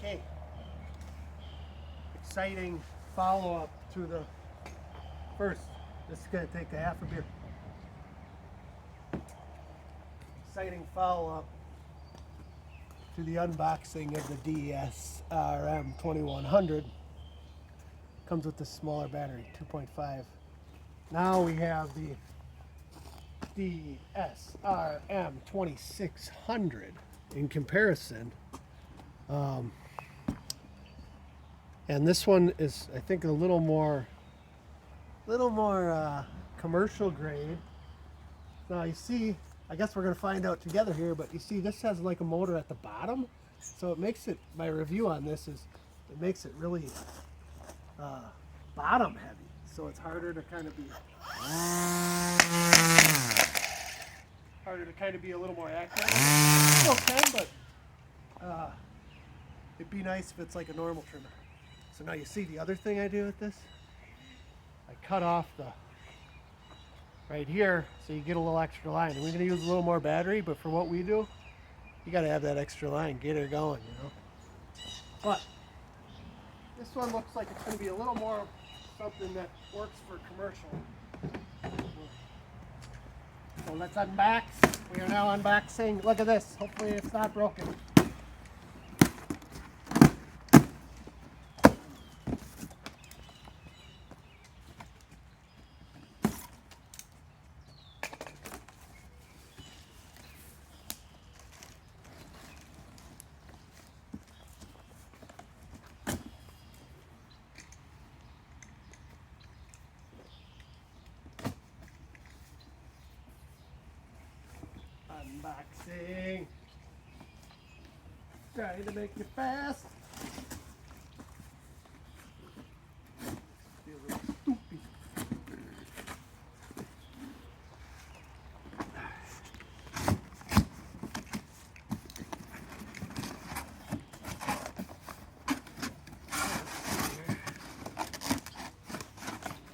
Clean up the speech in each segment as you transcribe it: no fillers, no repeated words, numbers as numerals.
Okay. Exciting follow-up to the first. This is going to take a half a beer. Exciting follow-up to the unboxing of the DSRM-2100. Comes with the smaller battery, 2.5. Now we have the DSRM-2600 in comparison. And this one is, I think, a little more commercial grade. Now you see, I guess we're going to find out together here, but you see this has like a motor at the bottom, so it makes it, my review on this is, it makes it really bottom heavy, so it's harder to kind of be a little more accurate. Still can, but it'd be nice if it's like a normal trimmer. So now you see the other thing I do with this, I cut off the right here so you get a little extra line. And we're going to use a little more battery, but for what we do, you got to have that extra line, get her going, you know. But this one looks like it's going to be a little more something that works for commercial. So let's unbox. We are now unboxing. Look at this. Hopefully it's not broken. Unboxing. Trying to make it fast. Feel a little stupid.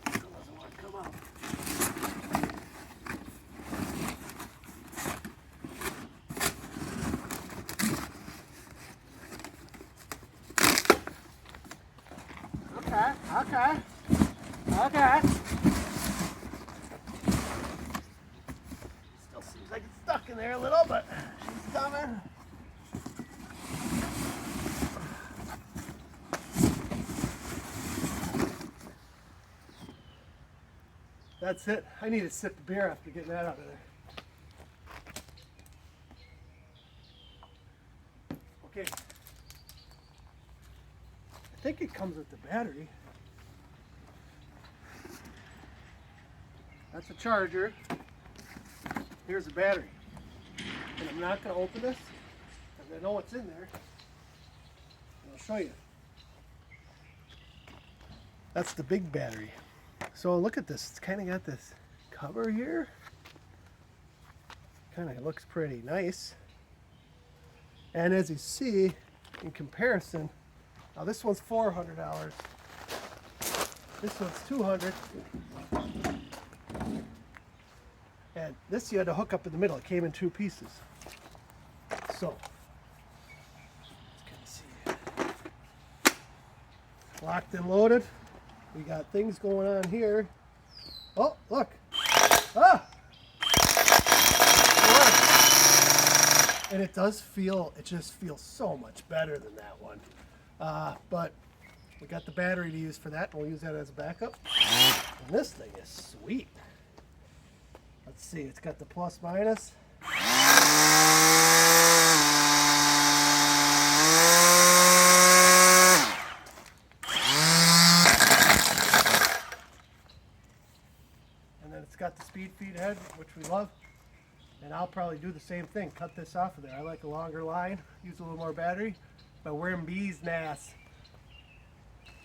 Doesn't want to come out. Okay. Still seems like it's stuck in there a little, but she's coming. That's it. I need to sip the beer after getting that out of there. Okay. I think it comes with the battery. That's a charger. Here's the battery. And I'm not going to open this because I know what's in there. And I'll show you. That's the big battery. So look at this. It's kind of got this cover here. Kind of looks pretty nice. And as you see, in comparison, now this one's $400. This one's $200. And this you had to hook up in the middle. It came in two pieces. So, let's see. Locked and loaded. We got things going on here. Oh, look. Ah! And it does feel, it just feels so much better than that one. But we got the battery to use for that, and we'll use that as a backup. And this thing is sweet. Let's see, it's got the plus minus. And then it's got the speed feed head, which we love. And I'll probably do the same thing, cut this off of there. I like a longer line, use a little more battery, but we're in bees' nass.